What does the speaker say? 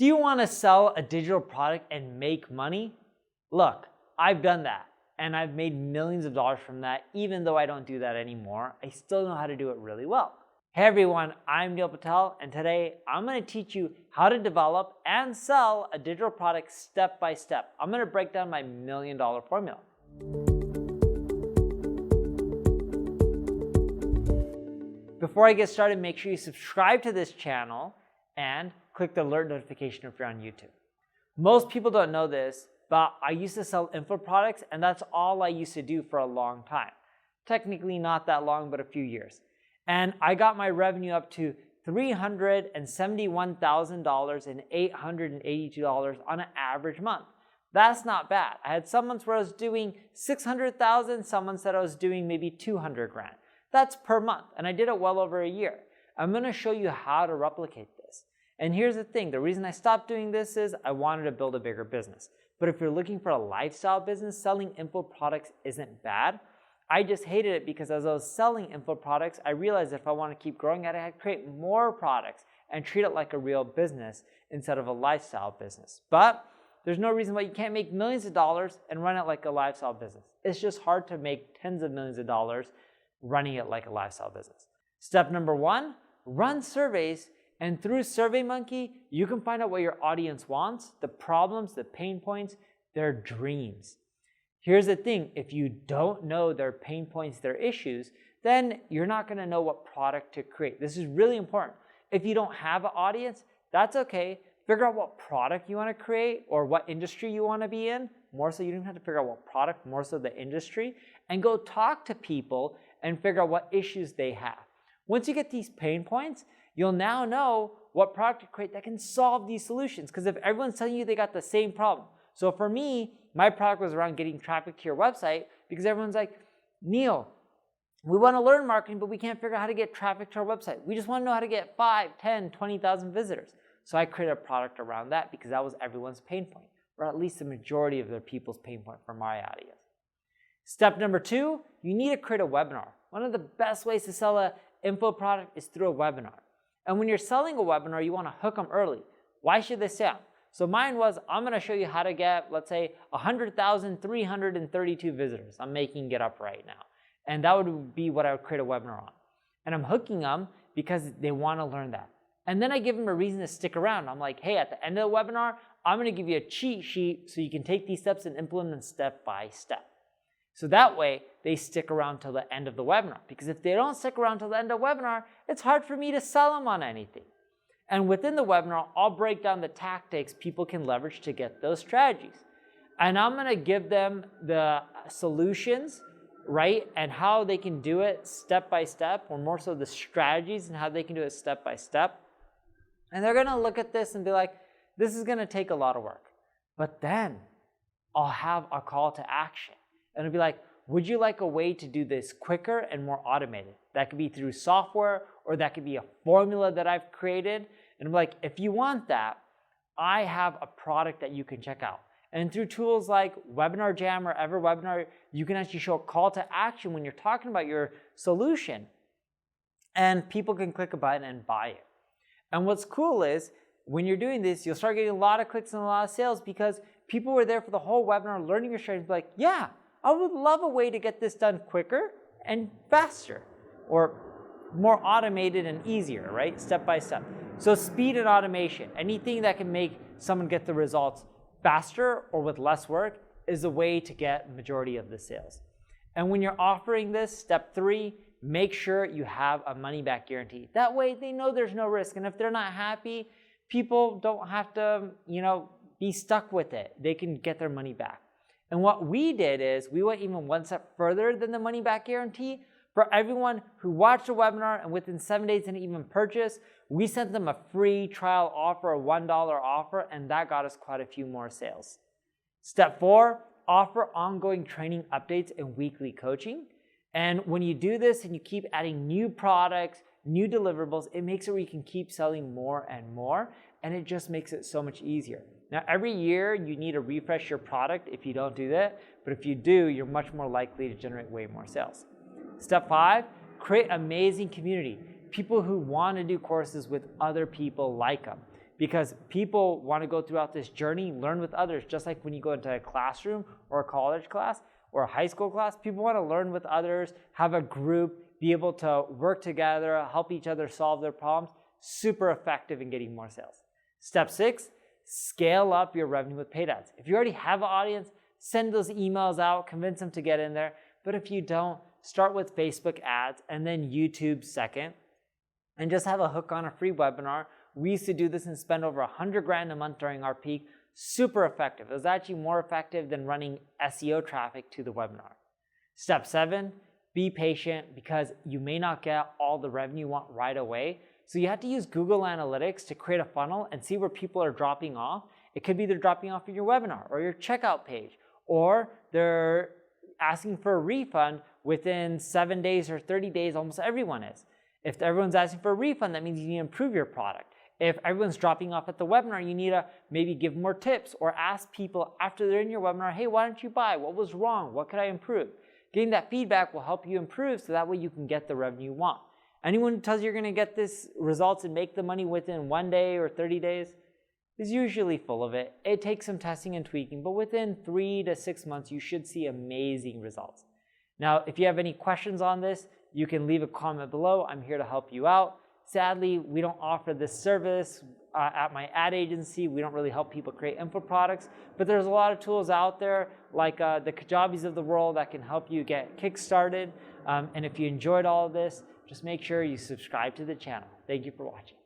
Do you want to sell a digital product and make money? Look, I've done that and I've made millions of dollars from that. Even though I don't do that anymore, I still know how to do it really well. Hey everyone, I'm Patel, and today I'm going to teach you how to develop and sell a digital product step by step. I'm going to break down my $1 million formula. Before I get started, make sure you subscribe to this channel and click the alert notification if you're on YouTube. Most people don't know this, but I used to sell info products, and that's all I used to do for a long time. Technically not that long, but a few years. And I got my revenue up to $371,000 and $882 on an average month. That's not bad. I had some months where I was doing $600,000, some months that I was doing maybe $200 grand. That's per month, and I did it well over a year. I'm going to show you how to replicate this. And here's the thing, the reason I stopped doing this is I wanted to build a bigger business. But if you're looking for a lifestyle business, selling info products isn't bad. I just hated it because as I was selling info products, I realized that if I want to keep growing it, I had to create more products and treat it like a real business instead of a lifestyle business. But there's no reason why you can't make millions of dollars and run it like a lifestyle business. It's just hard to make tens of millions of dollars running it like a lifestyle business. Step number one, run surveys, and through SurveyMonkey, you can find out what your audience wants, the problems, the pain points, their dreams. Here's the thing, if you don't know their pain points, their issues, then you're not gonna know what product to create. This is really important. If you don't have an audience, that's okay. Figure out what product you wanna create or what industry you wanna be in. More so you don't have to figure out what product, more so the industry, and go talk to people and figure out what issues they have. Once you get these pain points, you'll now know what product to create that can solve these solutions. Because if everyone's telling you they got the same problem. So for me, my product was around getting traffic to your website because everyone's like, Neil, we want to learn marketing, but we can't figure out how to get traffic to our website. We just want to know how to get 5, 10, 20,000 visitors. So I created a product around that because that was everyone's pain point, or at least the majority of their people's pain point for my audience. Step number two, you need to create a webinar. One of the best ways to sell an info product is through a webinar. And when you're selling a webinar, you want to hook them early. Why should they stay on? So mine was, I'm going to show you how to get, let's say, 100,332 visitors. I'm making it up right now. And that would be what I would create a webinar on. And I'm hooking them because they want to learn that. And then I give them a reason to stick around. I'm like, hey, at the end of the webinar, I'm going to give you a cheat sheet so you can take these steps and implement them step by step. So that way, they stick around till the end of the webinar. Because if they don't stick around till the end of the webinar, it's hard for me to sell them on anything. And within the webinar, I'll break down the tactics people can leverage to get those strategies. And I'm going to give them the solutions, right, and how they can do it step by step, or more so the strategies and how they can do it step by step. And they're going to look at this and be like, this is going to take a lot of work. But then I'll have a call to action. And it'll be like, would you like a way to do this quicker and more automated? That could be through software, or that could be a formula that I've created. And I'm like, if you want that, I have a product that you can check out. And through tools like Webinar Jam or EverWebinar, you can actually show a call to action when you're talking about your solution. And people can click a button and buy it. And what's cool is, when you're doing this, you'll start getting a lot of clicks and a lot of sales because people were there for the whole webinar learning your strategy. Like, yeah, I would love a way to get this done quicker and faster, or more automated and easier, right? Step by step. So speed and automation, anything that can make someone get the results faster or with less work is a way to get the majority of the sales. And when you're offering this, step three, make sure you have a money back guarantee. That way they know there's no risk. And if they're not happy, people don't have to, be stuck with it. They can get their money back. And what we did is we went even one step further than the money back guarantee. For everyone who watched the webinar and within 7 days didn't even purchase, we sent them a free trial offer, a $1 offer, and that got us quite a few more sales. Step four, offer ongoing training updates and weekly coaching. And when you do this and you keep adding new products, new deliverables, it makes it where you can keep selling more and more, and it just makes it so much easier. Now, every year you need to refresh your product if you don't do that, but if you do, you're much more likely to generate way more sales. Step five, create amazing community. People who want to do courses with other people like them. because people want to go throughout this journey, learn with others, just like when you go into a classroom or a college class or a high school class. People want to learn with others, have a group, be able to work together, help each other solve their problems. Super effective in getting more sales. Step 6, scale up your revenue with paid ads. If you already have an audience, send those emails out, convince them to get in there. But if you don't, start with Facebook ads and then YouTube second, and just have a hook on a free webinar. We used to do this and spend over 100 grand a month during our peak. Super effective. It was actually more effective than running SEO traffic to the webinar. Step 7, be patient, because you may not get all the revenue you want right away. So you have to use Google Analytics to create a funnel and see where people are dropping off. It could be they're dropping off of your webinar or your checkout page, or they're asking for a refund within 7 days or 30 days. Almost everyone is. If everyone's asking for a refund, that means you need to improve your product. If everyone's dropping off at the webinar, you need to maybe give more tips or ask people after they're in your webinar, hey, why don't you buy? What was wrong? What could I improve? Getting that feedback will help you improve, so that way you can get the revenue you want. Anyone who tells you you're going to get this results and make the money within 1 day or 30 days is usually full of it. It takes some testing and tweaking, but within 3 to 6 months, you should see amazing results. Now, if you have any questions on this, you can leave a comment below. I'm here to help you out. Sadly, we don't offer this service at my ad agency. We don't really help people create info products, but there's a lot of tools out there like the Kajabis of the world that can help you get kick-started. And if you enjoyed all of this, just make sure you subscribe to the channel. Thank you for watching.